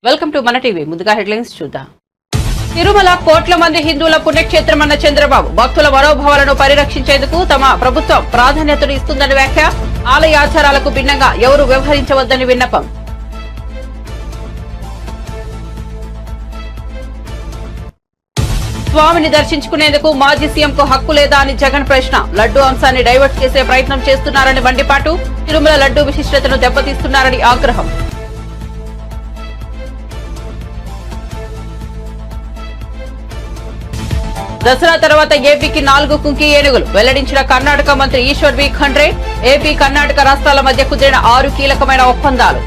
Welcome to మన TV. ముందుగా headlines చూద్దాం. తిరుమల కోట్ల మంది హిందువుల పుణ్యక్షేత్రమన్న చంద్రబాబు భక్తుల మనోభావాలను పరిరక్షించేందుకు తమ ప్రభుత్వం ప్రాధాన్యతను ఇస్తుందని వ్యాఖ్య. ఆలయ ఆచారాలకు భిన్నంగా ఎవరు వ్యవహరించవద్దని విన్నపం. స్వామిని దర్శించుకునేందుకు మాజీ సీఎంకు హక్కు లేదా అని జగన్ ప్రశ్న. లడ్డూ అంశాన్ని డైవర్ట్ చేసే ప్రయత్నం చేస్తున్నారని మండిపాటు. తిరుమల లడ్డూ విశిష్టతను దెబ్బతీస్తున్నారని ఆగ్రహం. దసరా తర్వాత ఏపీకి 4 కుంకి ఏనుగులు వెల్లడించిన కర్ణాటక మంత్రి ఈశ్వర్ బి ఖండ్రే. ఏపీ కర్ణాటక రాష్ట్రాల మధ్య కుదిరిన 6 కీలకమైన ఒప్పందాలు.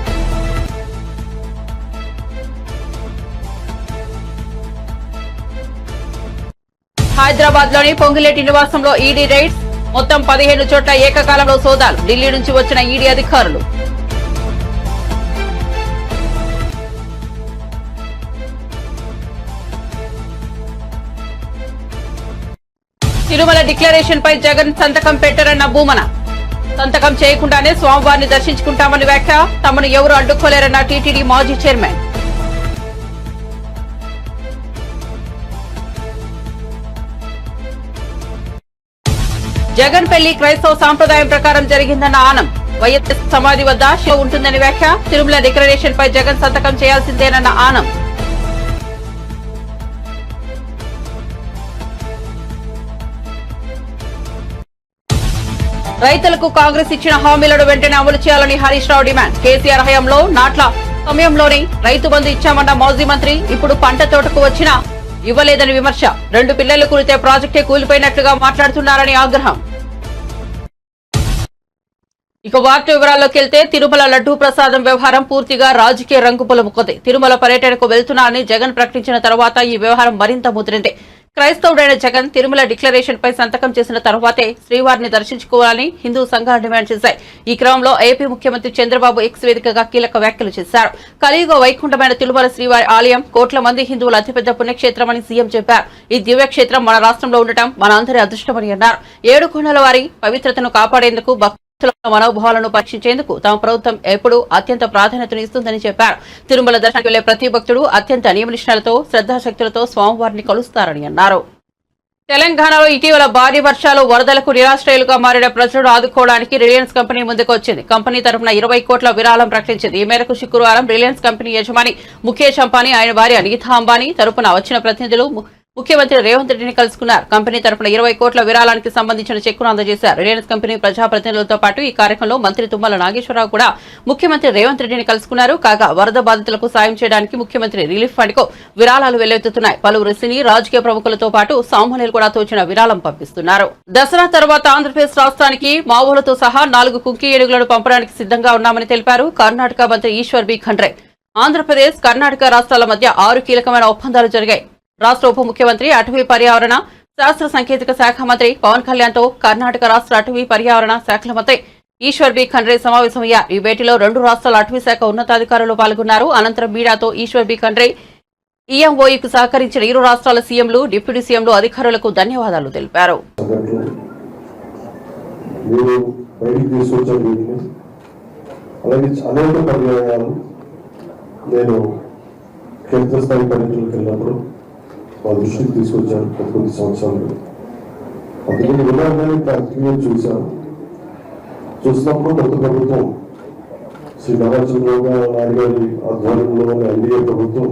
హైదరాబాద్ లోని పొంగిలేటి నివాసంలో ఈడీ రైడ్స్. మొత్తం 15 చోట్ల ఏకకాలంలో సోదాలు. ఢిల్లీ నుంచి వచ్చిన ఈడీ అధికారులు. తిరుమల డిక్లరేషన్ పై జగన్ సంతకం పెట్టరన్న భూమన. సంతకం చేయకుండానే స్వామివారిని దర్శించుకుంటామని వ్యాఖ్య. తమను ఎవరు అడ్డుకోలేరన్న టీటీడీ మాజీ చైర్మన్. జగన్ పెళ్లి క్రైస్తవ సాంప్రదాయం ప్రకారం జరిగిందన్న ఆనం. వైఎస్ సమాధి వద్ద శివ ఉంటుందని వ్యాఖ్య. తిరుమల డిక్లరేషన్ పై జగన్ సంతకం చేయాల్సిందేనన్న ఆనం. రైతులకు కాంగ్రెస్ ఇచ్చిన హామీలను వెంటనే అమలు చేయాలని హరీష్ రావు డిమాండ్. కేసీఆర్ హయాంలో నాట్ల సమయంలోనే రైతు బంధు ఇచ్చామన్న మాజీ మంత్రి ఇప్పుడు పంట తోటకు వచ్చినా ఇవ్వలేదని విమర్శ. 2 పిల్లలు కూలితే ప్రాజెక్టే కూలిపోయినట్లుగా మాట్లాడుతున్నారని ఆగ్రహం. ఇక వార్త వివరాల్లోకి వెళ్తే తిరుమల లడ్డూ ప్రసాదం వ్యవహారం పూర్తిగా రాజకీయ రంగు పులుముకుంది. తిరుమల పర్యటనకు వెళ్తున్నారని జగన్ ప్రకటించిన తర్వాత ఈ వ్యవహారం మరింత ముదిరింది. క్రైస్తవుడైన జగన్ తిరుమల డిక్లరేషన్ పై సంతకం చేసిన తర్వాతే శ్రీవారిని దర్శించుకోవాలని హిందూ సంఘాలు డిమాండ్ చేశాయి. ఈ క్రమంలో ఏపీ ముఖ్యమంత్రి చంద్రబాబు ఎక్స్ వేదికగా కీలక వ్యాఖ్యలు చేశారు. కలియుగ వైకుంఠమైన తిరుమల శ్రీవారి ఆలయం కోట్ల మంది హిందువుల అతిపెద్ద పుణ్యక్షేత్రమని సీఎం చెప్పారు. ఈ దివ్యక్షేత్రం మన రాష్ట్రంలో ఉండటం మన అందరి అదృష్టమని అన్నారు. 7 కొండల వారి పవిత్రతను కాపాడేందుకు మనోభావాలను పరీక్షించేందుకు తమ ప్రభుత్వం ఎప్పుడూ అత్యంత ప్రాధాన్యతను ఇస్తుందని చెప్పారు. తిరుమల దర్శనానికి వెళ్లే ప్రతి భక్తుడు అత్యంత నియమనిష్టలతో శ్రద్ధాశక్తులతో స్వామివారిని కలుస్తారని అన్నారు. తెలంగాణలో ఇటీవల భారీ వర్షాలు వరదలకు నిరాశ్రయులుగా మారిన ప్రజలను ఆదుకోవడానికి రిలయన్స్ కంపెనీ ముందుకు వచ్చింది. కంపెనీ తరఫున 20 కోట్ల విరాళం ప్రకటించింది. ఈ మేరకు శుక్రవారం రిలయన్స్ కంపెనీ యజమాని ముఖేష్ అంబానీ, ఆయన భార్య నీతా అంబానీ తరఫున వచ్చిన ప్రతినిధులు ముఖ్యమంత్రి రేవంత్ రెడ్డిని కలుసుకున్నారు. కంపెనీ తరఫున 20 కోట్ల విరాళానికి సంబంధించిన చెక్కును అందజేశారు. రిలయన్స్ కంపెనీ ప్రజాప్రతినిధులతో పాటు ఈ కార్యక్రమంలో మంత్రి తుమ్మల నాగేశ్వరరావు కూడా ముఖ్యమంత్రి రేవంత్ రెడ్డిని కలుసుకున్నారు. కాగా వరద బాధితులకు సాయం చేయడానికి ముఖ్యమంత్రి రిలీఫ్ ఫండ్ కు విరాళాలు వెల్లువెత్తుతున్నాయి. పలువురు సినీ రాజకీయ ప్రముఖులతో పాటు సామాన్యులు కూడా తోచిన విరాళం పంపిస్తున్నారు. దసరా తర్వాత ఆంధ్రప్రదేశ్ రాష్ట్రానికి మావోలతో సహా 4 కుంకి ఏనుగులను పంపడానికి సిద్ధంగా ఉన్నామని తెలిపారు కర్ణాటక మంత్రి ఈశ్వర్ బి ఖండ్రే. ఆంధ్రప్రదేశ్ కర్ణాటక రాష్ట్రాల మధ్య 6 కీలకమైన ఒప్పందాలు జరిగాయి. రాష్ట్ర ఉప ముఖ్యమంత్రి అటవీ పర్యావరణ శాస్త్ర సాంకేతిక శాఖ మంత్రి పవన్ కళ్యాణ్ తో కర్ణాటక రాష్ట్ర అటవీ పర్యావరణ శాఖల మంత్రి ఈశ్వర్ బి ఖండ్రే సమావేశమయ్యారు. ఈ భేటీలో 2 రాష్ట్రాల అటవీ శాఖ ఉన్నతాధికారులు పాల్గొన్నారు. అనంతరం మీడియాతో ఈశ్వర్ బి ఖండ్రే ఈఎంఓఈకు సహకరించిన 2 రాష్ట్రాల సీఎంలు, డిప్యూటీ సీఎంలు, అధికారులకు ధన్యవాదాలు తెలిపారు. మా దృష్టికి తీసుకొచ్చారు కొన్ని సంవత్సరాలు. అందుకని విధానాన్ని ప్రాక్టికల్గా చూసినప్పుడు కొత్త ప్రభుత్వం శ్రీ నారా చంద్రబాబు నాయుడు గారి ఆధ్వర్యంలో ఉన్న ఎన్డీఏ ప్రభుత్వం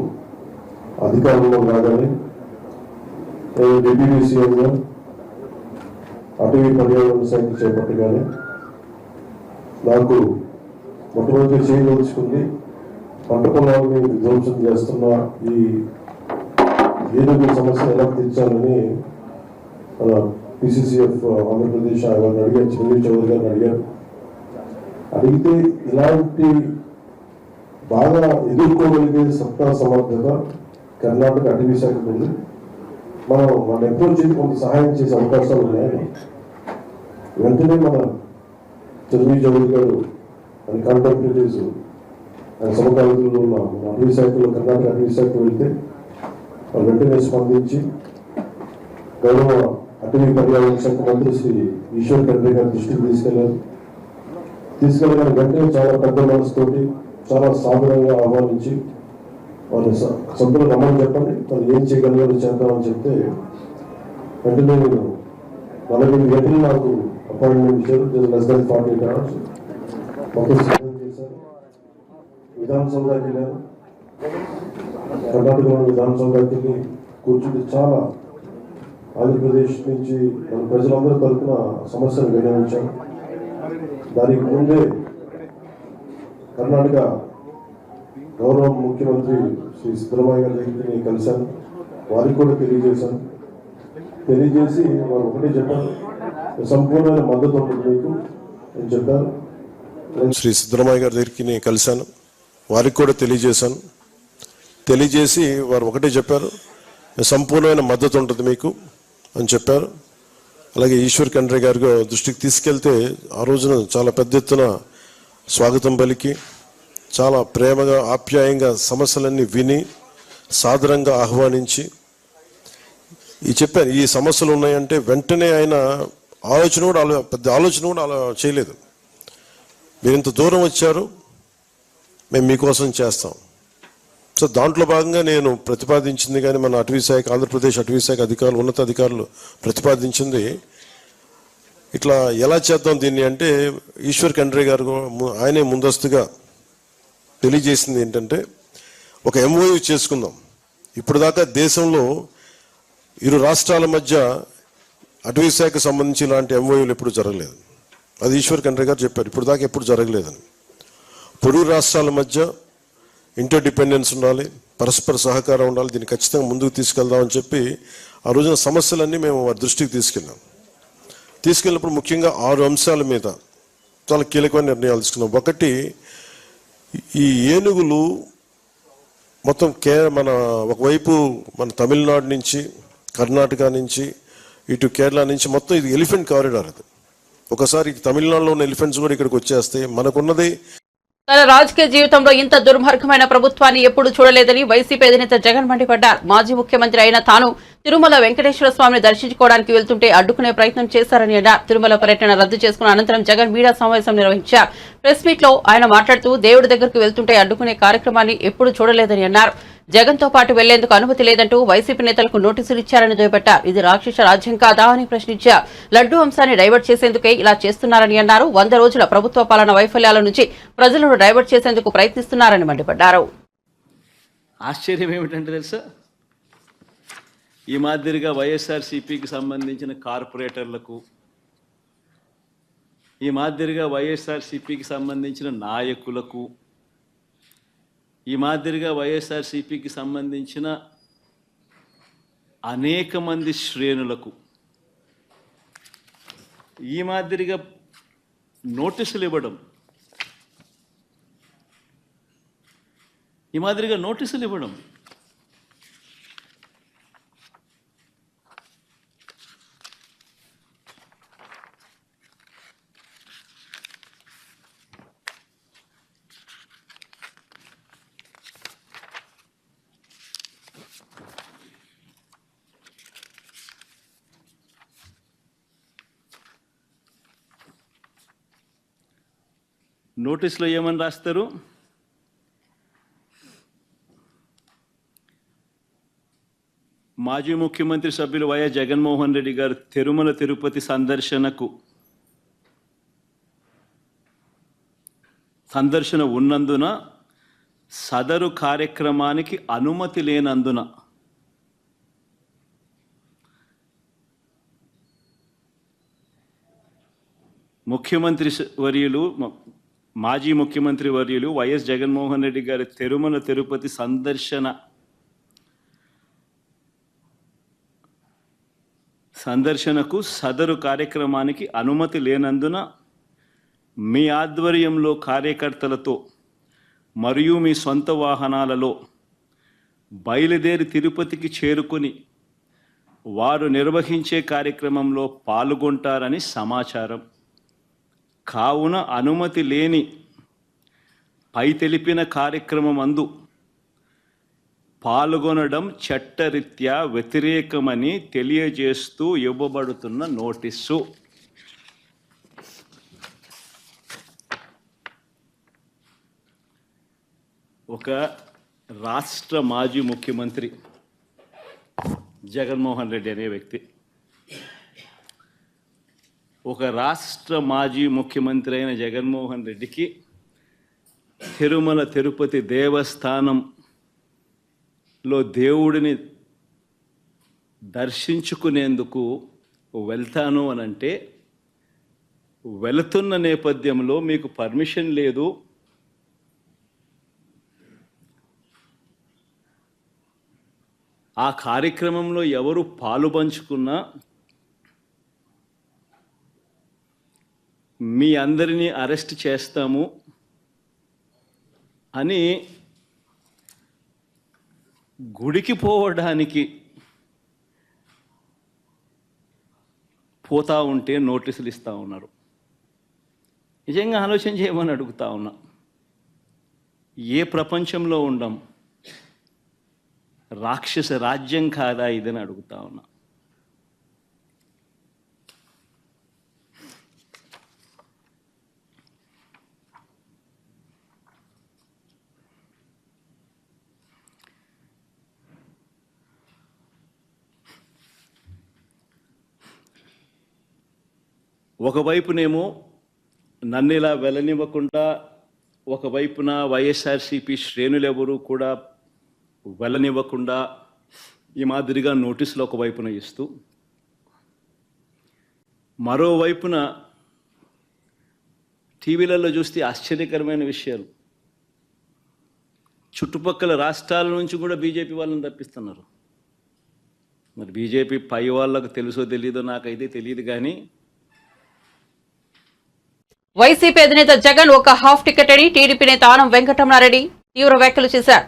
అధికారంలో రాగానే నేను డిప్యూటీ సీఎంగా అటవీ పర్యావరణ శాఖ చేపట్టగానే నాకు మొట్టమొదటి చేయదలుచుకుంది పంట పొలాలని విధ్వంసం చేస్తున్న ఈ ఏనుగు సమస్య ఎలా తీర్చాలని మన పిసిసిఎఫ్ ఆంధ్రప్రదేశ్ వారిని అడిగారు, చిరంజీవి చౌదరి గారిని అడిగారు. అడిగితే ఇలాంటి బాగా ఎదుర్కోగలిగే సత్తా సమర్థత కర్ణాటక అటవీ శాఖకు ఉంది. మనం మన అప్రోచ్ చేసి కొంత సహాయం చేసే అవకాశాలు ఉన్నాయని వెంటనే మన చిరంజీవి చౌదరి గారు అని కాంటాక్టివిటీస్ ఆయన సమకాలీకులు ఉన్న అటవీ శాఖలో కర్ణాటక అటవీ శాఖకు వెళ్తే వెంటనే స్పందించి గౌరవ అటవీ పర్యావరణ శాఖ మంత్రి శ్రీ ఈశ్వర్ ఖండ్రే గారి దృష్టికి తీసుకెళ్ళగానే వెంటనే చాలా పెద్ద మనసుతోటి చాలా సాధారణంగా ఆహ్వానించి వాళ్ళు సభ్యులు రమ్మని చెప్పండి, వాళ్ళు ఏం చేయగలిగారో చేద్దామని చెప్తే వెంటనే నేను 48 గంటలు నాకు అపాయింట్మెంట్ ఇచ్చారు. లెస్ దాన్ 48 hours మొత్తం సిద్ధం చేశారు. విధానసౌధకి వెళ్ళాను. కర్ణాటకలోని విధానసౌధకి వెళ్ళి కూర్చుంటే చాలా ఆంధ్రప్రదేశ్ నుంచి మన ప్రజలందరూ తరఫున సమస్యలు వినియోగించాను. దానికి ముందే కర్ణాటక గౌరవ ముఖ్యమంత్రి శ్రీ సిద్ధరామయ్య గారి దగ్గరికి కలిశాను. వారికి కూడా తెలియజేసి వారు ఒకటే చెప్పారు, సంపూర్ణమైన మద్దతు ఉంటుంది మీకు అని చెప్పారు. శ్రీ సిద్ధరామయ్య గారి దగ్గరికి కలిశాను, వారికి కూడా తెలియజేసి వారు ఒకటే చెప్పారు, సంపూర్ణమైన మద్దతు ఉంటుంది మీకు అని చెప్పారు. అలాగే ఈశ్వర్ ఖండ్రే గారి దృష్టికి తీసుకెళ్తే ఆ రోజున చాలా పెద్ద ఎత్తున స్వాగతం పలికి చాలా ప్రేమగా ఆప్యాయంగా సమస్యలన్నీ విని సాదరంగా ఆహ్వానించి చెప్పారు. ఈ సమస్యలు ఉన్నాయంటే వెంటనే ఆయన పెద్ద ఆలోచన కూడా అలా చేయలేదు. మీరు ఇంత దూరం వచ్చారు, మేము మీకోసం చేస్తాం. సో దాంట్లో భాగంగా నేను ప్రతిపాదించింది కానీ మన అటవీశాఖ ఆంధ్రప్రదేశ్ అటవీశాఖ అధికారులు ఉన్నతాధికారులు ప్రతిపాదించింది ఇట్లా ఎలా చేద్దాం దీన్ని అంటే ఈశ్వర్ ఖండ్రే గారు ఆయనే ముందస్తుగా తెలియజేసింది ఏంటంటే ఒక ఎంఓయూ చేసుకుందాం. ఇప్పుడు దాకా దేశంలో ఇరు రాష్ట్రాల మధ్య అటవీశాఖకు సంబంధించి ఇలాంటి ఎంఓయూలు ఎప్పుడు జరగలేదు. అది ఈశ్వర్ ఖండ్రే గారు చెప్పారు, ఇప్పుడు దాకా ఎప్పుడు జరగలేదని. పొరుగు రాష్ట్రాల మధ్య ఇంటర్ డిపెండెన్స్ ఉండాలి, పరస్పర సహకారం ఉండాలి, దీన్ని ఖచ్చితంగా ముందుకు తీసుకెళ్దామని చెప్పి ఆ రోజున సమస్యలన్నీ మేము వారి దృష్టికి తీసుకెళ్ళినప్పుడు ముఖ్యంగా 6 అంశాల మీద చాలా కీలకమైన నిర్ణయాలు తీసుకున్నాం. ఒకటి, ఈ ఏనుగులు మొత్తం ఒకవైపు మన తమిళనాడు నుంచి కర్ణాటక నుంచి ఇటు కేరళ నుంచి మొత్తం ఇది ఎలిఫెంట్ కారిడార్. అది ఒకసారి తమిళనాడులో ఉన్న ఎలిఫెంట్స్ కూడా ఇక్కడికి వచ్చేస్తాయి. మనకున్నది తన రాజకీయ జీవితంలో ఇంత దుర్మార్గమైన ప్రభుత్వాన్ని ఎప్పుడు చూడలేదని వైసీపీ అధినేత జగన్ మండిపడ్డారు. మాజీ ముఖ్యమంత్రి అయిన తాను తిరుమల వెంకటేశ్వర స్వామిని దర్శించుకోవడానికి వెళ్తుంటే అడ్డుకునే ప్రయత్నం చేశారని అన్నారు. తిరుమల పర్యటన రద్దు చేసుకున్న అనంతరం జగన్ మీడియా సమావేశం నిర్వహించారు. ప్రెస్ మీట్ లో ఆయన మాట్లాడుతూ దేవుడి దగ్గరకు వెళ్తుంటే అడ్డుకునే కార్యక్రమాన్ని ఎప్పుడు చూడలేదని అన్నారు. జగన్ తో పాటు వెళ్లేందుకు అనుమతి లేదంటూ వైసీపీ నేతలకు నోటీసులు ఇచ్చారని దుయ్యబట్టారు. ఇది రాక్షస రాజ్యం కాదా అని ప్రశ్నించారు. లడ్డూ అంశాన్ని డైవర్ట్ చేసేందుకే ఇలా చేస్తున్నారని అన్నారు. 100 రోజుల ప్రభుత్వ పాలన వైఫల్యాల నుంచి ప్రజలను డైవర్ట్ చేసేందుకు ప్రయత్నిస్తున్నారని మండిపడ్డారు. ఆశ్చర్యం ఏమిటంటే తెలుసా, ఈ మాదిరిగా వైఎస్ఆర్సీపీకి సంబంధించిన కార్పొరేటర్లకు, ఈ మాదిరిగా వైఎస్ఆర్సీపీకి సంబంధించిన నాయకులకు, ఈ మాదిరిగా వైఎస్ఆర్సీపీకి సంబంధించిన అనేక మంది శ్రేణులకు ఈ మాదిరిగా నోటీసులు ఇవ్వడం, నోటీసులో ఏమని రాస్తారు, మాజీ ముఖ్యమంత్రి సభ్యులు వైఎస్ జగన్మోహన్ రెడ్డి గారు తిరుమల తిరుపతి సందర్శన ఉన్నందున సదరు కార్యక్రమానికి అనుమతి లేనందున మాజీ ముఖ్యమంత్రి వర్యులు వైఎస్ జగన్మోహన్ రెడ్డి గారి తిరుమల తిరుపతి సందర్శనకు సదరు కార్యక్రమానికి అనుమతి లేనందున మీ ఆధ్వర్యంలో కార్యకర్తలతో మరియు మీ సొంత వాహనాలలో బయలుదేరి తిరుపతికి చేరుకుని వారు నిర్వహించే కార్యక్రమంలో పాల్గొంటారని సమాచారం. కావున అనుమతి లేని పై తెలిపిన కార్యక్రమమందు పాల్గొనడం చట్టరీత్యా వ్యతిరేకమని తెలియజేస్తూ ఇవ్వబడుతున్న నోటీసు. ఒక రాష్ట్ర మాజీ ముఖ్యమంత్రి జగన్మోహన్ రెడ్డి అనే వ్యక్తి, ఒక రాష్ట్ర మాజీ ముఖ్యమంత్రి అయిన జగన్మోహన్ రెడ్డికి తిరుమల తిరుపతి దేవస్థానంలో దేవుడిని దర్శించుకునేందుకు వెళ్తాను అనంటే, వెళుతున్న నేపథ్యంలో మీకు పర్మిషన్ లేదు, ఆ కార్యక్రమంలో ఎవరు పాలుపంచుకున్నా మీ అందరినీ అరెస్ట్ చేస్తాము అని గుడికి పోవడానికి పోతా ఉంటే నోటీసులు ఇస్తూ ఉన్నారు. నిజంగా ఆలోచన చేయమని అడుగుతా ఉన్నా. ఏ ప్రపంచంలో ఉండం? రాక్షస రాజ్యం కాదా ఇదని అడుగుతా ఉన్నా. ఒకవైపునేమో నన్ను ఇలా వెళ్ళనివ్వకుండా, ఒకవైపున వైఎస్ఆర్సీపీ శ్రేణులెవరూ కూడా వెళ్ళనివ్వకుండా ఈ మాదిరిగా నోటీసులు ఒకవైపున ఇస్తూ, మరోవైపున టీవీలలో చూస్తే ఆశ్చర్యకరమైన విషయాలు, చుట్టుపక్కల రాష్ట్రాల నుంచి కూడా బీజేపీ వాళ్ళని తప్పిస్తున్నారు. మరి బీజేపీ పై వాళ్ళకు తెలుసో తెలీదో నాకైతే తెలియదు, కానీ వైసీపీ అధినేత జగన్ ఒక హాఫ్ టికెట్ అని టీడీపీ నేత ఆనం వెంకటరమణారెడ్డి తీవ్ర వ్యాఖ్యలు చేశారు.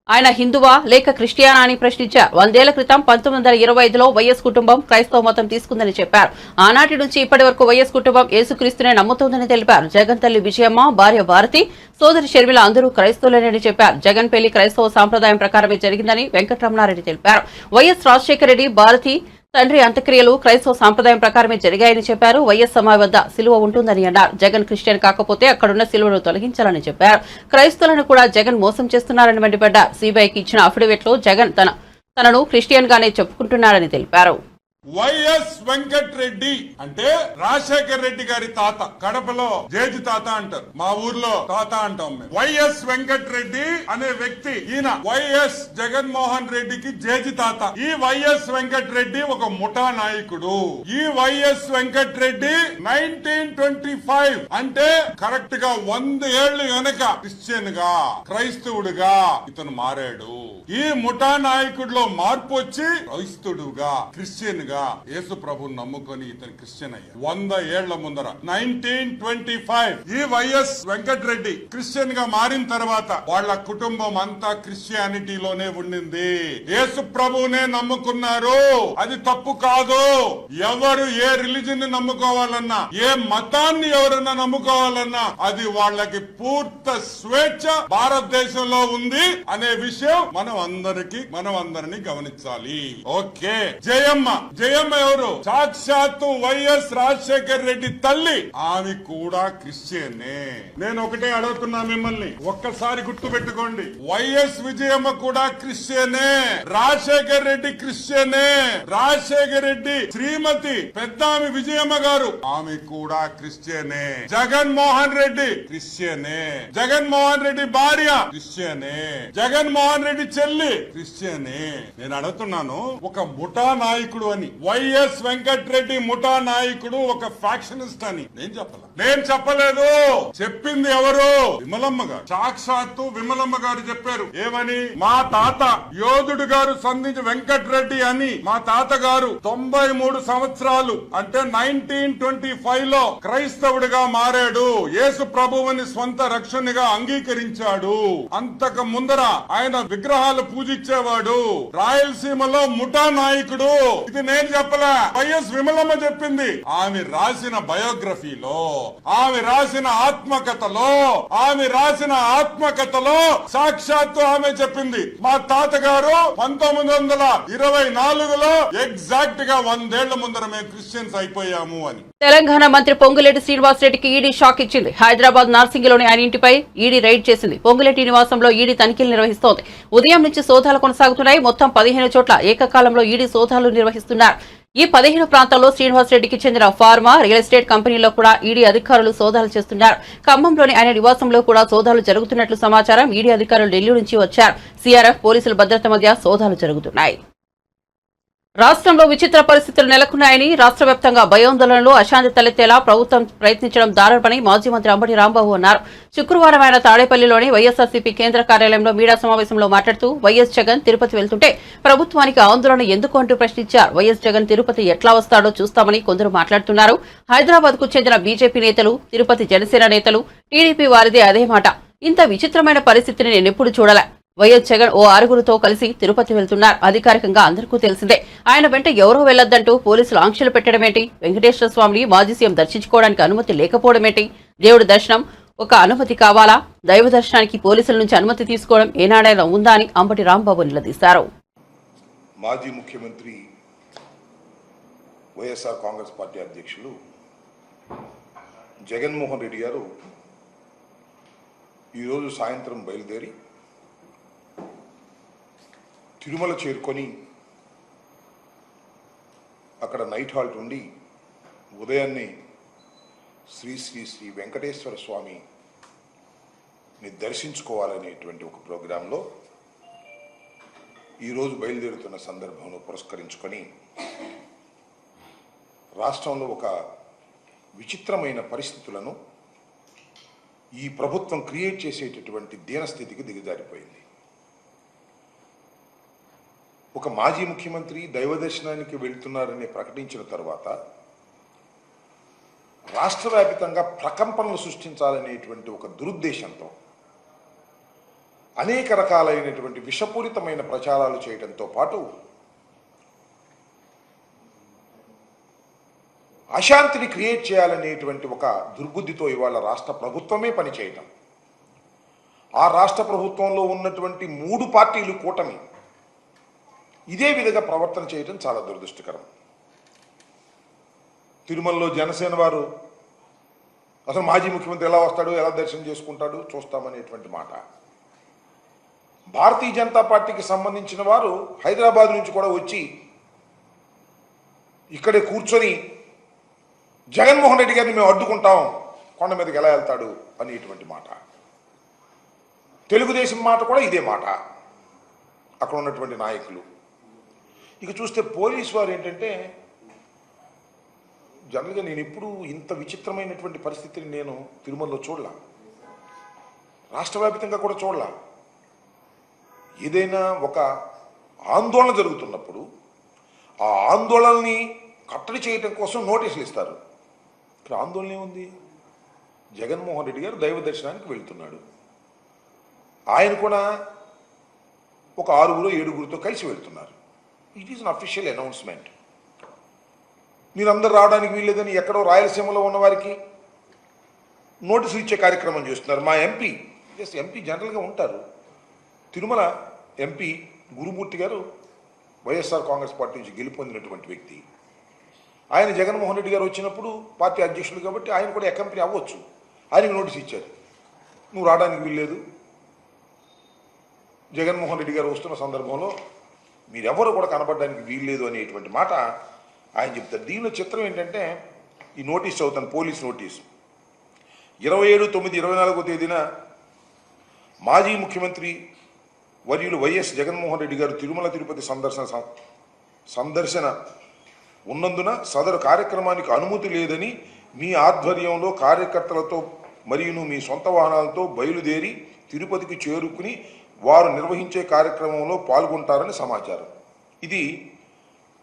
ఆయన హిందువా లేక క్రిస్టియానా అని ప్రశ్నించారు. 100 ఏళ్ల క్రితం 1925లో వైఎస్ కుటుంబం క్రైస్తవ మతం తీసుకుందని చెప్పారు. ఆనాటి నుంచి ఇప్పటి వరకు వైఎస్ కుటుంబం యేసుక్రీస్తునే నమ్ముతోందని తెలిపారు. జగన్ తల్లి విజయమ్మ, భార్య భారతి, సోదరి షర్మిల అందరూ క్రైస్తవులేనని చెప్పారు. జగన్ పెళ్లి క్రైస్తవ సాంప్రదాయం ప్రకారమే జరిగిందని వెంకటరమణారెడ్డి తెలిపారు. వైఎస్ రాజశేఖర రెడ్డి, భారతి తండ్రి అంత్యక్రియలు క్రైస్తవ సాంప్రదాయం ప్రకారమే జరిగాయని చెప్పారు. వైఎస్ సమాధి వద్ద సిలువ ఉంటుందని అన్నారు. జగన్ క్రిస్టియన్ కాకపోతే అక్కడున్న సిలువను తొలగించాలని చెప్పారు. క్రైస్తవులను కూడా జగన్ మోసం చేస్తున్నారని మండిపడ్డారు. సిబిఐకి ఇచ్చిన అఫిడవిట్లో జగన్ తనను క్రిస్టియన్ గానే చెప్పుకుంటున్నారని తెలిపారు. వైఎస్ వెంకటరెడ్డి అంటే రాజశేఖర రెడ్డి గారి తాత. కడపలో జేజి తాత అంటారు, మా ఊర్లో తాత అంటాం మేము. వైఎస్ వెంకటరెడ్డి అనే వ్యక్తి, ఈయన వైఎస్ జగన్మోహన్ రెడ్డికి జేజి తాత. ఈ వైఎస్ వెంకటరెడ్డి ఒక ముఠా నాయకుడు. ఈ వైఎస్ వెంకటరెడ్డి 1925 అంటే కరెక్ట్ గా 100 ఏళ్లు వెనక క్రిస్టియన్ గా, క్రైస్తవుడుగా ఇతను మారాడు. ఈ ముఠా నాయకుడిలో మార్పు వచ్చి క్రైస్తవుడుగా, క్రిస్టియన్ గా యేసు ప్రభుని నమ్ముకొని ఇతను క్రిస్టియన్ అయ్యారు. 100 ఏళ్ల ముందర 1925 ఈ వైఎస్ వెంకటరెడ్డి క్రిస్టియన్ గా మారిన తర్వాత వాళ్ళ కుటుంబం అంతా క్రిస్టియానిటీలోనే ఉండింది. యేసు ప్రభువునే నమ్ముకున్నారు. అది తప్పు కాదు. ఎవరు ఏ రిలీజన్ ని నమ్ముకోవాలన్నా, ఏ మతాన్ని ఎవరన్నా నమ్ముకోవాలన్నా అది వాళ్ళకి పూర్త స్వేచ్ఛ భారతదేశంలో ఉంది అనే విషయం మనం అందరినీ గమనించాలి. ఓకే, జయమ్మ ఎవరు? సాక్షాత్తు వైఎస్ రాజశేఖర రెడ్డి తల్లి. ఆమె కూడా క్రిస్టియనే. నేను ఒకటే అడుగుతున్నా మిమ్మల్ని, ఒక్కసారి గుర్తు పెట్టుకోండి. వైఎస్ విజయమ్మ కూడా క్రిస్టియనే, రాజశేఖర రెడ్డి క్రిస్టియనే. రాజశేఖర రెడ్డి శ్రీమతి పెద్దామి విజయమ్మ గారు, ఆమె కూడా క్రిస్టియనే. జగన్మోహన్ రెడ్డి క్రిస్టియనే. జగన్మోహన్ రెడ్డి భార్య క్రిస్టియనే. జగన్మోహన్ రెడ్డి చెల్లి క్రిస్టియనే. నేను అడుగుతున్నాను, ఒక ముఠా నాయకుడు అని, వైఎస్ వెంకటరెడ్డి ముఠా నాయకుడు, ఒక ఫ్యాక్షనిస్ట్ అని నేను చెప్పలేదు. చెప్పింది ఎవరు? విమలమ్మ గారు. సాక్షాత్తు విమలమ్మ గారు చెప్పారు. ఏమని? మా తాత యోధుడు గారు సంధించి వెంకటరెడ్డి అని, మా తాత గారు 93 సంవత్సరాలు అంటే 1925 లో క్రైస్తవుడిగా మారాడు. యేసు ప్రభువుని స్వంత రక్షణగా అంగీకరించాడు. అంతకు ముందర ఆయన విగ్రహాలు పూజించేవాడు. రాయలసీమలో ముఠా నాయకుడు. ఇది నేను చెప్పలే, వైఎస్ విమలమ్మ చెప్పింది. ఆమె రాసిన బయోగ్రఫీలో, ఆమె రాసిన ఆత్మకథలో సాక్షాత్తు ఆమె చెప్పింది. మా తాతగారు 1924లో ఎగ్జాక్ట్ గా 100 ఏళ్ల ముందర మేము క్రిస్టియన్స్ అయిపోయాము అని. తెలంగాణ మంత్రి పొంగులేటి శ్రీనివాసరెడ్డికి ఈడీ షాక్ ఇచ్చింది. హైదరాబాద్ నార్సింగిలోని ఆయన ఇంటిపై ఈడీ రైడ్ చేసింది. పొంగులేటి నివాసంలో ఈడీ తనిఖీలు నిర్వహిస్తోంది. ఉదయం నుంచి సోదాలు కొనసాగుతున్నాయి. మొత్తం 15 చోట్ల ఏకకాలంలో ఈడీ సోదాలు నిర్వహిస్తున్నారు. ఈ 15 ప్రాంతాల్లో శ్రీనివాసరెడ్డికి చెందిన ఫార్మా, రియల్ ఎస్టేట్ కంపెనీలో కూడా ఈడీ అధికారులు సోదాలు చేస్తున్నారు. ఖమ్మంలోని ఆయన నివాసంలో కూడా సోదాలు జరుగుతున్నట్లు సమాచారం. ఈడీ అధికారులు ఢిల్లీ నుంచి వచ్చారు. సీఆర్ఎఫ్ పోలీసుల భద్రత మధ్య సోదాలు జరుగుతున్నాయి. రాష్ట్రంలో విచిత్ర పరిస్థితులు నెలకొన్నాయని, రాష్ట్ర వ్యాప్తంగా భయాందోళనలు, అశాంతి తలెత్తేలా ప్రభుత్వం ప్రయత్నించడం దారుణమని మాజీ మంత్రి అంబటి రాంబాబు అన్నారు. శుక్రవారం ఆయన తాడేపల్లిలోని వైఎస్ఆర్సీపీ కేంద్ర కార్యాలయంలో మీడియా సమావేశంలో మాట్లాడుతూ వైఎస్ జగన్ తిరుపతి వెళ్తుంటే ప్రభుత్వానికి ఆందోళన ఎందుకు అంటూ ప్రశ్నించారు. వైఎస్ జగన్ తిరుపతి ఎట్లా వస్తాడో చూస్తామని కొందరు మాట్లాడుతున్నారు. హైదరాబాద్ కు చెందిన బీజేపీ నేతలు, తిరుపతి జనసేన నేతలు, టీడీపీ వారిదే అదే మాట. ఇంత విచిత్రమైన పరిస్థితిని నేనెప్పుడు చూడలే. వైఎస్ జగన్ ఓ 6గురితో కలిసి తిరుపతి వెళ్తున్నారు. అధికారికంగా అందరికీ తెలిసిందే. ఆయన వెంట ఎవరూ వెళ్లొద్దంటూ పోలీసులు ఆంక్షలు పెట్టడమేంటి? వెంకటేశ్వర స్వామిని మాజీ సీఎం దర్శించుకోవడానికి అనుమతి లేకపోవడమేంటి? దేవుడి దర్శనం ఒక అనుమతి కావాలా? దైవ దర్శనానికి పోలీసుల నుంచి అనుమతి తీసుకోవడం ఏనాడైనా ఉందా అని అంబటి రాంబాబు నిలదీశారు. మాజీ ముఖ్యమంత్రి వైఎస్ఆర్ కాంగ్రెస్ పార్టీ అధ్యక్షులు జగన్మోహన్ రెడ్డి గారు ఈరోజు సాయంత్రం బయలుదేరి తిరుమల చేరుకొని అక్కడ నైట్ హాల్ట్ ఉండి ఉదయాన్నే శ్రీ శ్రీ శ్రీ వెంకటేశ్వర స్వామిని దర్శించుకోవాలనేటువంటి ఒక ప్రోగ్రాంలో ఈరోజు బయలుదేరుతున్న సందర్భంలో పురస్కరించుకొని రాష్ట్రంలో ఒక విచిత్రమైన పరిస్థితులను ఈ ప్రభుత్వం క్రియేట్ చేసేటటువంటి దీనస్థితికి దిగజారిపోయింది. ఒక మాజీ ముఖ్యమంత్రి దైవ దర్శనానికి వెళ్తున్నారని ప్రకటించిన తర్వాత రాష్ట్ర వ్యాప్తంగా ప్రకంపనలు సృష్టించాలనేటువంటి ఒక దురుద్దేశంతో అనేక రకాలైనటువంటి విషపూరితమైన ప్రచారాలు చేయడంతో పాటు అశాంతిని క్రియేట్ చేయాలనేటువంటి ఒక దుర్బుద్ధితో ఇవాళ రాష్ట్ర ప్రభుత్వమే పనిచేయటం, ఆ రాష్ట్ర ప్రభుత్వంలో ఉన్నటువంటి 3 పార్టీలు కూటమి ఇదే విధంగా ప్రవర్తన చేయడం చాలా దురదృష్టకరం. తిరుమలలో జనసేన వారు అసలు మాజీ ముఖ్యమంత్రి ఎలా వస్తాడు, ఎలా దర్శనం చేసుకుంటాడు చూస్తామనేటువంటి మాట. భారతీయ జనతా పార్టీకి సంబంధించిన వారు హైదరాబాద్ నుంచి కూడా వచ్చి ఇక్కడే కూర్చొని జగన్మోహన్ రెడ్డి గారిని మేము అడ్డుకుంటాం, కొండ మీదకి ఎలా వెళ్తాడు అనేటువంటి మాట. తెలుగుదేశం మాట కూడా ఇదే మాట, అక్కడ ఉన్నటువంటి నాయకులు. ఇక చూస్తే పోలీసు వారు ఏంటంటే, జనరల్గా నేను ఎప్పుడు ఇంత విచిత్రమైనటువంటి పరిస్థితిని నేను తిరుమలలో చూడలా, రాష్ట్ర వ్యాప్తంగా కూడా చూడలా. ఏదైనా ఒక ఆందోళన జరుగుతున్నప్పుడు ఆ ఆందోళనని కట్టడి చేయడం కోసం నోటీసులు ఇస్తారు. ఇక్కడ ఆందోళన ఏముంది? జగన్మోహన్ రెడ్డి గారు దైవ దర్శనానికి వెళ్తున్నాడు. ఆయన కూడా ఒక 6-7 కలిసి వెళ్తున్నారు. It is an official announcement. మీరందరూ రావడానికి వీల్లేదని ఎక్కడో రాయలసీమలో ఉన్న వారికి నోటీసులు ఇచ్చే కార్యక్రమం చేస్తున్నారు. మా ఎంపీ జనరల్గా ఉంటారు, తిరుమల ఎంపీ గురుమూర్తి గారు వైఎస్ఆర్ కాంగ్రెస్ పార్టీ నుంచి గెలుపొందినటువంటి వ్యక్తి. ఆయన జగన్మోహన్ రెడ్డి గారు వచ్చినప్పుడు పార్టీ అధ్యక్షులు కాబట్టి ఆయన కూడా అకంపెనీ అవ్వచ్చు. ఆయనకు నోటీస్ ఇచ్చారు, నువ్వు రావడానికి వీల్లేదు, జగన్మోహన్ రెడ్డి గారు వస్తున్న సందర్భంలో మీరెవరు కూడా కనపడడానికి వీల్లేదు అనేటువంటి మాట ఆయన చెప్తారు. దీనిలో చిత్రం ఏంటంటే, ఈ నోటీస్ చదువుతాను, పోలీస్ నోటీసు. 27/9/24 తేదీన మాజీ ముఖ్యమంత్రి వర్యులు వైఎస్ జగన్మోహన్ రెడ్డి గారు తిరుమల తిరుపతి సందర్శన ఉన్నందున సదరు కార్యక్రమానికి అనుమతి లేదని మీ ఆధ్వర్యంలో కార్యకర్తలతో మరియు మీ సొంత వాహనాలతో బయలుదేరి తిరుపతికి చేరుకుని వారు నిర్వహించే కార్యక్రమంలో పాల్గొంటారని సమాచారం. ఇది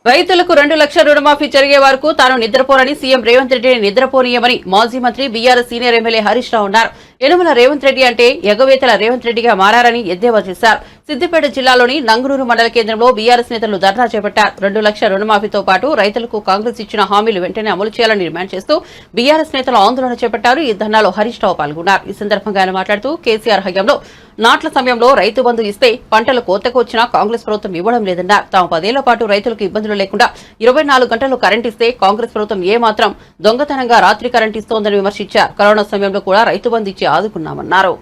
రైతులకు 2 లక్షల రుణమాఫీ జరిగే వరకు తాను నిద్రపోనని సీఎం రేవంత్ రెడ్డిని నిద్రపోనీయమని మాజీ మంత్రి BRS senior MLA Harish Rao అన్నారు. యనుమల రేవంత్ రెడ్డి అంటే ఎగవేతల రేవంత్ రెడ్డిగా మారని ఎద్దేవా చేశారు. సిద్దిపేట జిల్లాలోని నంగునూరు మండల కేంద్రంలో బీఆర్ఎస్ నేతలు ధర్నా చేపట్టారు. 2 లక్షల రుణమాఫీతో పాటు రైతులకు కాంగ్రెస్ ఇచ్చిన హామీలు వెంటనే అమలు చేయాలని డిమాండ్ చేస్తూ బీఆర్ఎస్ నేతలు ఆందోళన చేపట్టారు. ఈ ధర్నాలో హరీష్ రావు పాల్గొన్నారు. ఈ సందర్భంగా ఆయన మాట్లాడుతూ కేసీఆర్ హయాంలో నాట్ల సమయంలో రైతు బంధు ఇస్తే పంటలు కోతకు వచ్చినా కాంగ్రెస్ ప్రభుత్వం ఇవ్వడం లేదన్నారు. తాము 10 ఏళ్ల పాటు రైతులకు ఇబ్బందులు లేకుండా 24 గంటలు కరెంట్ ఇస్తే కాంగ్రెస్ ప్రభుత్వం ఏమాత్రం దొంగతనంగా రాత్రి కరెంట్ ఇస్తోందని విమర్శించారు. కరోనా సమయంలో కూడా రైతు బంధు ఇచ్చి ఆదుకున్నామన్నారు.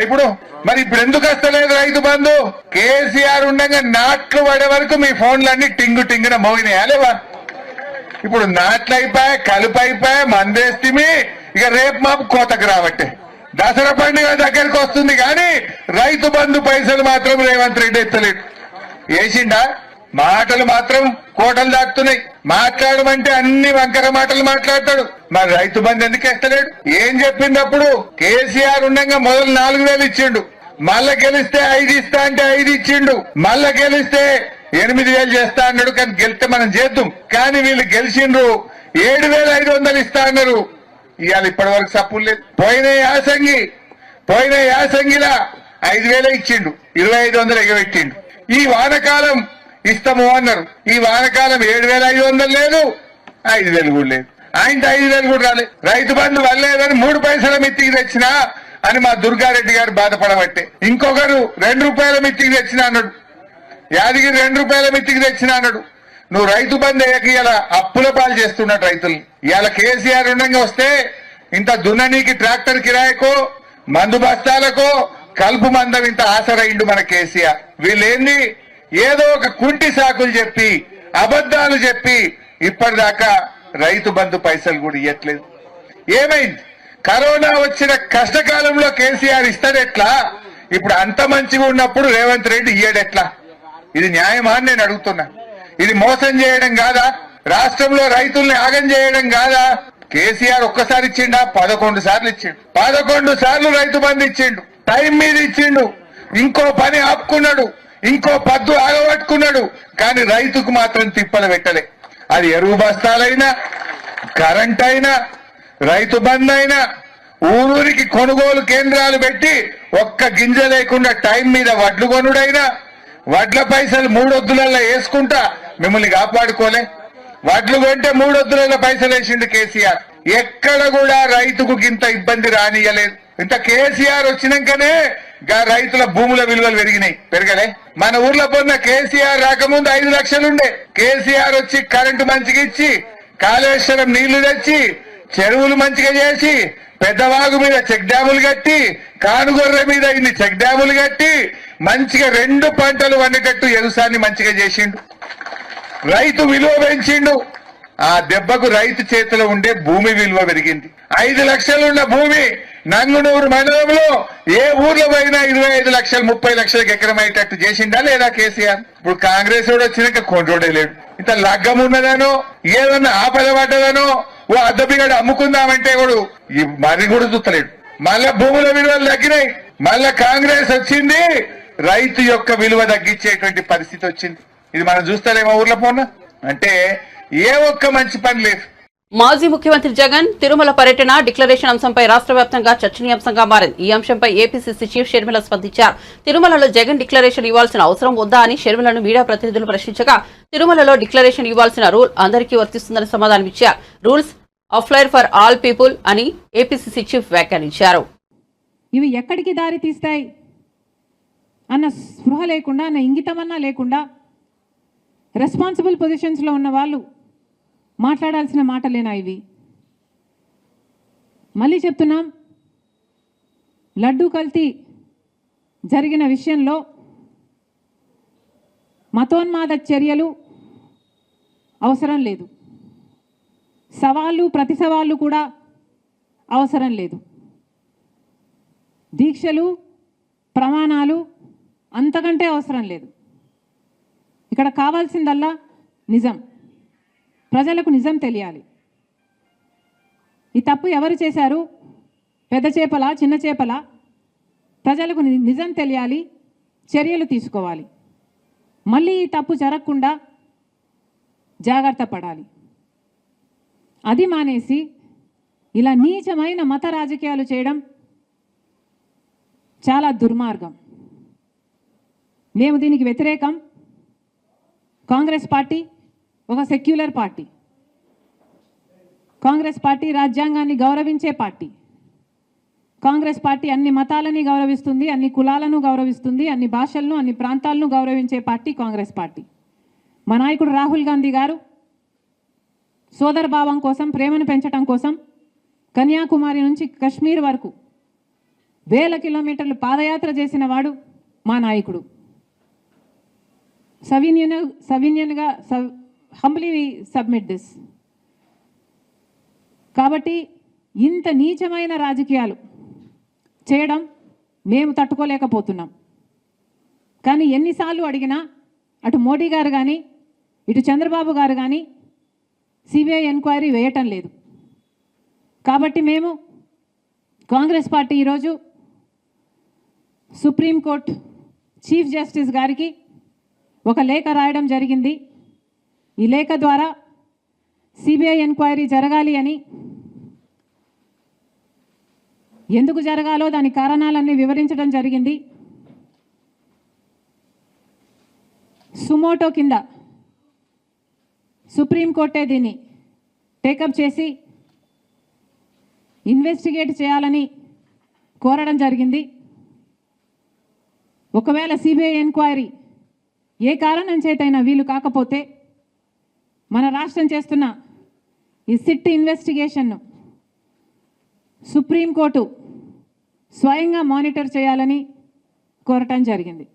ఇప్పుడు మరి ఇప్పుడు ఎందుకు వస్తలేదు రైతు బంధు? కేసీఆర్ ఉండగా నాట్లు పడే వరకు మీ ఫోన్లన్నీ టింగు టింగున మోగినాయా లేవా? ఇప్పుడు నాట్లు అయిపోయా, కలుపు అయిపోయా, మందేస్తిమి. ఇక రేపు మాపు కోతకు రాబట్టే దసరా పండుగ దగ్గరికి వస్తుంది కానీ రైతు బంధు పైసలు మాత్రం రేవంత్ రెడ్డి ఎత్తలేడు. వేసిండా? మాటలు మాత్రం కోటలు దాటుతున్నాయి. మాట్లాడమంటే అన్ని వంకర మాటలు మాట్లాడతాడు. మరి రైతు బంధు ఎందుకు ఎత్తలేడు? ఏం చెప్పిందప్పుడు? కేసీఆర్ ఉండగా మొదలు 4,000 ఇచ్చిండు, మళ్ళా గెలిస్తే 5 ఇస్తా అంటే 5 ఇచ్చిండు, మళ్ళా గెలిస్తే 8,000 చేస్తా అన్నాడు. కానీ గెలిస్తే మనం చేద్దాం. కానీ వీళ్ళు గెలిచిండ్రు 7,500 ఇస్తా అన్నారు. ఇవాళ ఇప్పటి వరకు సప్పులు లేదు. పోయిన యాసంగిలా 5,000 ఇచ్చిండు, 2,500 ఎగబెట్టిండు. ఈ వానకాలం ఇస్తాము అన్నారు. ఈ వానకాలం 7,500 లేదు, 5,000 కూడా లేదు. ఆయనతో 5,000 కూడా రాలేదు. రైతు బంధు వల్లేదని 3 పైసల మిత్తికి తెచ్చినా అని మా దుర్గారెడ్డి గారు బాధపడబట్టే. ఇంకొకరు 2 రూపాయల మిత్తికి తెచ్చినా అన్నాడు. యాదగిరి 2 రూపాయల మిత్తికి తెచ్చినా అన్నాడు. నువ్వు రైతు బంధు అయ్యాక ఇలా అప్పుల పాలు చేస్తున్నాడు రైతుల్ని. ఇవాళ కేసీఆర్ ఉండగా వస్తే ఇంత దున్ననీకి ట్రాక్టర్ కిరాయకో, మందు బస్తాలకో, కలుపు మందం ఇంత ఆసరైండు మన కేసీఆర్. వీళ్ళేంది ఏదో ఒక కుంటి సాకులు చెప్పి, అబద్దాలు చెప్పి ఇప్పటిదాకా రైతు బంధు పైసలు కూడా ఇవ్వట్లేదు. ఏమైంది? కరోనా వచ్చిన కష్టకాలంలో కేసీఆర్ ఇస్తాడెట్లా? ఇప్పుడు అంత మంచిగా ఉన్నప్పుడు రేవంత్ రెడ్డి ఇయ్యడెట్లా? ఇది న్యాయమా అని నేను అడుగుతున్నా. ఇది మోసం చేయడం కాదా? రాష్ట్రంలో రైతుల్ని ఆగం చేయడం కాదా? కేసీఆర్ ఒక్కసారి ఇచ్చిండా? 11 సార్లు ఇచ్చిండు. 11 సార్లు రైతు బంధు ఇచ్చిండు. టైం మీద ఇచ్చిండు. ఇంకో పని ఆపుకున్నాడు, ఇంకో పద్దు ఆగబట్టుకున్నాడు. కానీ రైతుకు మాత్రం తిప్పలు పెట్టలే. అది ఎరువు బస్తాలైనా, కరెంట్ అయినా, రైతు బంధు అయినా, ఊరూరికి కొనుగోలు కేంద్రాలు పెట్టి ఒక్క గింజ లేకుండా టైం మీద వడ్లు కొనుడైనా, వడ్ల పైసలు 3 వద్దులలో వేసుకుంటా మిమ్మల్ని కాపాడుకోలే. వడ్లు కొంటే 3 వద్దులలో పైసలు వేసిండు కేసీఆర్. ఎక్కడ కూడా రైతుకు ఇంత ఇబ్బంది రానియలేదు. ఇంత కేసీఆర్ వచ్చినాకనే రైతుల భూముల విలువలు పెరగలే. మన ఊర్లో పొన్న కేసీఆర్ రాకముందు 5 లక్షలుండే. కేసీఆర్ వచ్చి కరెంటు మంచిగా ఇచ్చి, కాళేశ్వరం నీళ్లు తెచ్చి, చెరువులు మంచిగా చేసి, పెద్దవాగు మీద చెక్ డ్యాములు కట్టి, కానుగొర్రె మీద ఇన్ని చెక్ డ్యాములు కట్టి మంచిగా 2 పంటలు వండేటట్టు వ్యవసాయాన్ని మంచిగా చేసిండు. రైతు విలువ పెంచిండు. ఆ దెబ్బకు రైతు చేతిలో ఉండే భూమి విలువ పెరిగింది. 5 లక్షలున్న భూమి నంగునూరు మండలంలో ఏ ఊర్లో పోయినా 25 లక్షలు 30 లక్షలకు ఎకరం అయ్యేటట్టు చేసిండా లేదా కేసీఆర్? ఇప్పుడు కాంగ్రెస్ వాడు వచ్చినాక కొండ్రోడే లేడు. ఇంత లగ్గం ఉన్నదనో, ఏదన్నా ఆపద పడ్డదనో, ఓ అద్దపిగడు అమ్ముకుందామంటే కూడా మరి కూడా చూస్తలేడు. మళ్ళా భూముల విలువలు తగ్గినాయి. మళ్ళా కాంగ్రెస్ వచ్చింది, రైతు యొక్క విలువ తగ్గించేటువంటి పరిస్థితి వచ్చింది. ఇది మనం చూస్తారేమో ఊర్లో పోనా అంటే ఏ ఒక్క మంచి పని లేదు. మాజీ ముఖ్యమంత్రి జగన్ తిరుమల పర్యటన డిక్లరేషన్ అంశంపై రాష్ట్ర వ్యాప్తంగా చర్చనీయాంశంగా మారింది. ఈ అంశంపై ఏపీసీసీ చీఫ్ షర్మిల స్పందించారు. తిరుమలలో జగన్ డిక్లరేషన్ ఇవ్వాల్సిన అవసరం వద్దా అని షర్మిలను మీడియా ప్రతినిధులు ప్రశ్నించగా, తిరుమలలో డిక్లరేషన్ ఇవ్వాల్సిన రూల్ అందరికీ వర్తిస్తుందని సమాధానమిచ్చారు. Rules apply for all people అని ఏపీసీసీ చీఫ్ వ్యాఖ్యానించారు. ఇవి ఎక్కడికి దారి తీస్తాయి అన్న స్పృహ లేకుండా, అన్న ఇంగితమన్నా లేకుండా రెస్పాన్సిబుల్ పొజిషన్స్లో ఉన్న వాళ్ళు మాట్లాడాల్సిన మాటలేనా ఇవి? మళ్ళీ చెప్తున్నాం, లడ్డూ కల్తీ జరిగిన విషయంలో మతోన్మాద చర్యలు అవసరం లేదు, సవాళ్ళు ప్రతి సవాళ్ళు కూడా అవసరం లేదు. దీక్షలు, ప్రమాణాలు అంతకంటే అవసరం లేదు. ఇక్కడ కావాల్సిందల్లా నిజం. ప్రజలకు నిజం తెలియాలి. ఈ తప్పు ఎవరు చేశారు, పెద్ద చేపలా చిన్న చేపలా, ప్రజలకు నిజం తెలియాలి, చర్యలు తీసుకోవాలి. మళ్ళీ ఈ తప్పు జరగకుండా జాగ్రత్త పడాలి. అది మానేసి ఇలా నీచమైన మత రాజకీయాలు చేయడం చాలా దుర్మార్గం. మేము దీనికి వ్యతిరేకం. కాంగ్రెస్ పార్టీ ఒక సెక్యులర్ పార్టీ. కాంగ్రెస్ పార్టీ రాజ్యాంగాన్ని గౌరవించే పార్టీ. కాంగ్రెస్ పార్టీ అన్ని మతాలని గౌరవిస్తుంది, అన్ని కులాలను గౌరవిస్తుంది, అన్ని భాషలను, అన్ని ప్రాంతాలను గౌరవించే పార్టీ కాంగ్రెస్ పార్టీ. మా నాయకుడు రాహుల్ గాంధీ గారు సోదరభావం కోసం, ప్రేమను పెంచడం కోసం కన్యాకుమారి నుంచి కశ్మీర్ వరకు వేల కిలోమీటర్లు పాదయాత్ర చేసిన వాడు మా నాయకుడు. సవినయంగా హంబ్లీ సబ్మిట్ దిస్. కాబట్టి ఇంత నీచమైన రాజకీయాలు చేయడం మేము తట్టుకోలేకపోతున్నాం. కానీ ఎన్నిసార్లు అడిగినా అటు మోడీ గారు కానీ ఇటు చంద్రబాబు గారు కానీ సిబిఐ ఎంక్వైరీ వేయటం లేదు. కాబట్టి మేము కాంగ్రెస్ పార్టీ ఈరోజు సుప్రీంకోర్టు చీఫ్ జస్టిస్ గారికి ఒక లేఖ రాయడం జరిగింది. ఈ లేఖ ద్వారా సిబిఐ ఎంక్వైరీ జరగాలి అని, ఎందుకు జరగాలో దాని కారణాలన్నీ వివరించడం జరిగింది. సుమోటో కింద సుప్రీంకోర్టే దీన్ని టేకప్ చేసి ఇన్వెస్టిగేట్ చేయాలని కోరడం జరిగింది. ఒకవేళ సిబిఐ ఎంక్వైరీ ఏ కారణం చేతైనా వీలు కాకపోతే మన రాష్ట్రం చేస్తున్న ఈ సిట్ ఇన్వెస్టిగేషన్ను సుప్రీంకోర్టు స్వయంగా మానిటర్ చేయాలని కోరటం జరిగింది.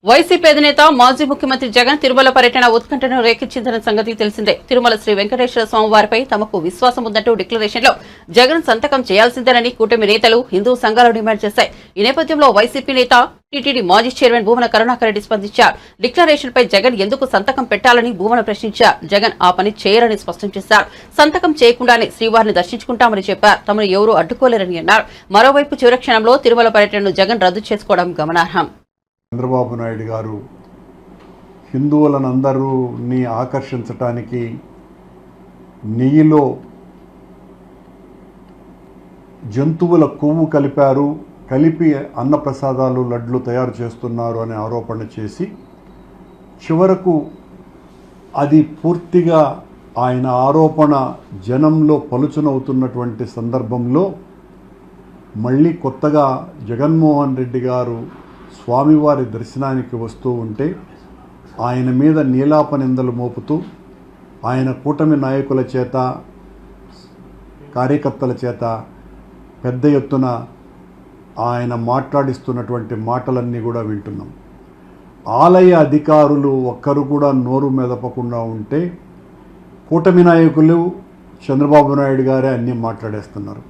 వైసీపీ అధినేత మాజీ ముఖ్యమంత్రి జగన్ తిరుమల పర్యటన ఉత్కంఠను రేకెత్తించిన సంగతి తెలిసిందే. తిరుమల శ్రీ వెంకటేశ్వర స్వామి వారిపై తమకు విశ్వాసం ఉందంటూ డిక్లరేషన్లో జగన్ సంతకం చేయాల్సిందేనని కూటమి నేతలు, హిందూ సంఘాలు డిమాండ్ చేశాయి. ఈ నేపథ్యంలో వైసీపీ నేత టీటీడీ మాజీ చైర్మన్ భూమన కరుణాకర్ రెడ్డి స్పందించారు. డిక్లరేషన్ పై జగన్ ఎందుకు సంతకం పెట్టాలని భూమన ప్రశ్నించారు. జగన్ ఆ పని చేయరని స్పష్టం చేశారు. సంతకం చేయకుండానే శ్రీవారిని దర్శించుకుంటామని చెప్పారు. తమను ఎవరూ అడ్డుకోలేరని అన్నారు. మరోవైపు చివరి క్షణంలో తిరుమల పర్యటనను జగన్ రద్దు చేసుకోవడం గమనార్హం. చంద్రబాబు నాయుడు గారు హిందువులనందరూని ఆకర్షించటానికి నెయ్యిలో జంతువుల కొవ్వు కలిపి అన్నప్రసాదాలు, లడ్లు తయారు చేస్తున్నారు అనే ఆరోపణ చేసి చివరకు అది పూర్తిగా ఆయన ఆరోపణ జనంలో పలుచునవుతున్నటువంటి సందర్భంలో మళ్ళీ కొత్తగా జగన్మోహన్ రెడ్డి గారు స్వామివారి దర్శనానికి వస్తూ ఉంటే ఆయన మీద నీలాప నిందలు మోపుతూ ఆయన కూటమి నాయకుల చేత, కార్యకర్తల చేత పెద్ద ఎత్తున ఆయన మాట్లాడిస్తున్నటువంటి మాటలన్నీ కూడా వింటున్నాం. ఆలయ అధికారులు ఒక్కరు కూడా నోరు మెదపకుండా ఉంటే కూటమి నాయకులు చంద్రబాబు నాయుడు గారే అన్నీ మాట్లాడేస్తున్నారు.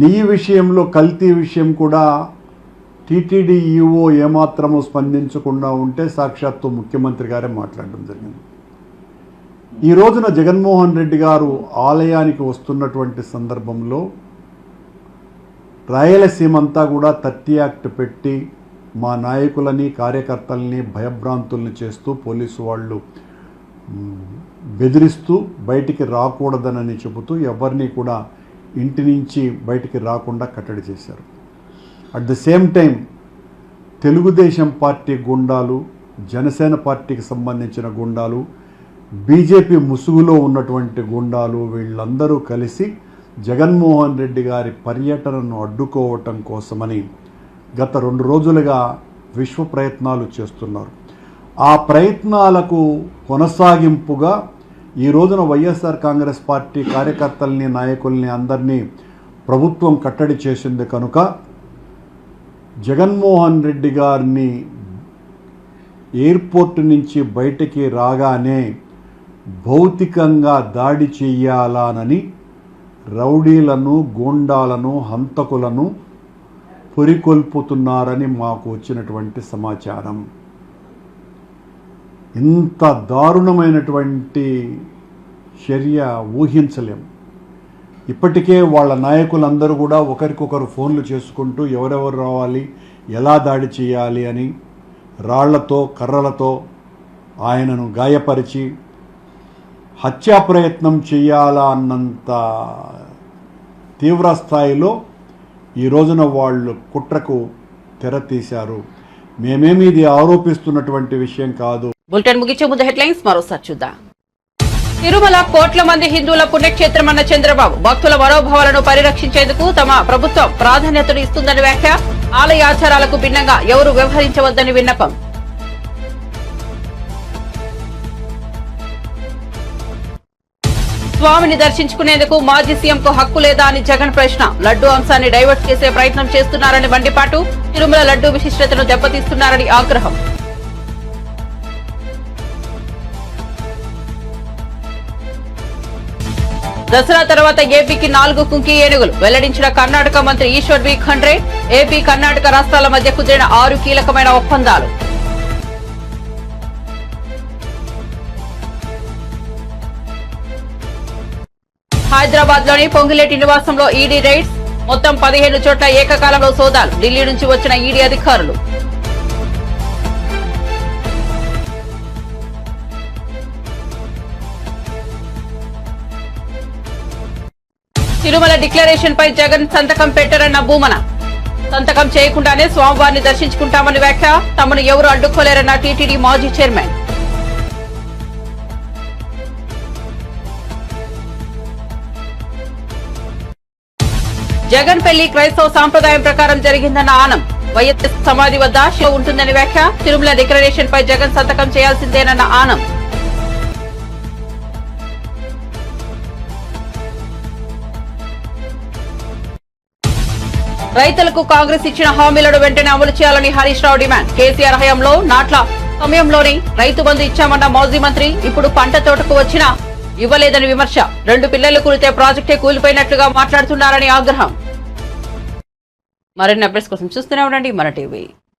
నీ విషయంలో కల్తీ విషయం కూడా టీటీడీ ఈఓ ఏమాత్రము స్పందించకుండా ఉంటే సాక్షాత్తు ముఖ్యమంత్రి గారే మాట్లాడడం జరిగింది. ఈ రోజున జగన్మోహన్ రెడ్డి గారు ఆలయానికి వస్తున్నటువంటి సందర్భంలో రాయలసీమ అంతా కూడా 30 యాక్ట్ పెట్టి మా నాయకులని, కార్యకర్తల్ని భయభ్రాంతుల్ని చేస్తూ పోలీసు వాళ్ళు బెదిరిస్తూ బయటికి రాకూడదనని చెబుతూ ఎవరిని కూడా ఇంటి నుంచి బయటికి రాకుండా కట్టడి చేశారు. At the same time Telugu Desam party గుండాలు, జనసేన పార్టీకి సంబంధించిన గుండాలు, బీజేపీ ముసుగులో ఉన్నటువంటి గుండాలు వీళ్ళందరూ కలిసి జగన్మోహన్ రెడ్డి గారి పర్యటనను అడ్డుకోవటం కోసమని గత 2 రోజులుగా విశ్వ ప్రయత్నాలు చేస్తున్నారు. ఆ ప్రయత్నాలకు కొనసాగింపుగా ఈ రోజున వైఎస్ఆర్ కాంగ్రెస్ పార్టీ కార్యకర్తల్ని, నాయకుల్ని అందరినీ ప్రభుత్వం కట్టడి చేసింది కనుక జగన్మోహన్ రెడ్డి గారిని ఎయిర్పోర్ట్ నుంచి బయటికి రాగానే భౌతికంగా దాడి చెయ్యాలనని రౌడీలను, గూండాలను, హంతకులను పురికొల్పుతున్నారని మాకు వచ్చినటువంటి సమాచారం. ఇంత దారుణమైనటువంటి చర్య ఊహించలేం. ఇప్పటికే వాళ్ళ నాయకులందరూ కూడా ఒకరికొకరు ఫోన్లు చేసుకుంటూ ఎవరెవరు రావాలి, ఎలా దాడి చేయాలి అని రాళ్లతో, కర్రలతో ఆయనను గాయపరిచి హత్యా ప్రయత్నం చేయాలా అన్నంత తీవ్ర స్థాయిలో ఈ రోజున వాళ్ళు కుట్రకు తెర తీశారు. మేమేమి ఇది ఆరోపిస్తున్నటువంటి విషయం కాదు. బులెటిన్ ముగించే ముందు హెడ్లైన్స్ మరోసారి చూద్దాం. తిరుమల కోట్ల మంది హిందువుల పుణ్యక్షేత్రమన్న చంద్రబాబు భక్తుల మనోభావాలను పరిరక్షించేందుకు తమ ప్రభుత్వం ప్రాధాన్యతను ఇస్తుందని వ్యాఖ్య. ఆలయ ఆచారాలకు భిన్నంగా ఎవరు వ్యవహరించవద్దని విన్నపం. స్వామిని దర్శించుకునేందుకు మాజీ సీఎంకు హక్కు లేదా అని జగన్ ప్రశ్న. లడ్డూ అంశాన్ని డైవర్ట్ చేసే ప్రయత్నం చేస్తున్నారని మండిపాటు. తిరుమల లడ్డూ విశిష్టతను దెబ్బతీస్తున్నారని ఆగ్రహం. దసరా తర్వాత ఏపీకి 4 కుంకి ఏనుగులు వెల్లడించిన కర్ణాటక మంత్రి ఈశ్వర్ బి ఖండ్రే. ఏపీ కర్ణాటక రాష్ట్రాల మధ్య కుదిరిన 6 కీలకమైన ఒప్పందాలు. హైదరాబాద్ లోని పొంగిలేటి నివాసంలో ఈడీ రైడ్స్. మొత్తం 15 చోట్ల ఏకకాలంలో సోదాలు. ఢిల్లీ నుంచి వచ్చిన ఈడీ అధికారులు. తిరుమల డిక్లరేషన్ పై జగన్ సంతకం పెట్టరన్న భూమన. సంతకం చేయకుండానే స్వామివారిని దర్శించుకుంటామని వ్యాఖ్య. తమను ఎవరు అడ్డుకోలేరన్న టీటీడీ మాజీ చైర్మన్. జగన్ పెళ్లి క్రైస్తవ సాంప్రదాయం ప్రకారం జరిగిందన్న ఆనం. వైఎస్ సమాధి వద్ద శివ ఉంటుందని వ్యాఖ్య. తిరుమల డిక్లరేషన్ పై జగన్ సంతకం చేయాల్సిందేనన్న ఆనం. రైతులకు కాంగ్రెస్ ఇచ్చిన హామీలను వెంటనే అమలు చేయాలని హరీష్ రావు డిమాండ్. కేసీఆర్ హయాంలో నాట్ల సమయంలోనే రైతు బంధు ఇచ్చామన్న మాజీ మంత్రి ఇప్పుడు పంట తోటకు వచ్చినా ఇవ్వలేదని విమర్శ. 2 పిల్లలు కూలితే ప్రాజెక్టే కూలిపోయినట్లుగా మాట్లాడుతున్నారని ఆగ్రహం. మరిన్ని అప్డేట్స్ కోసం చూస్తూనే ఉండండి మన టీవీ.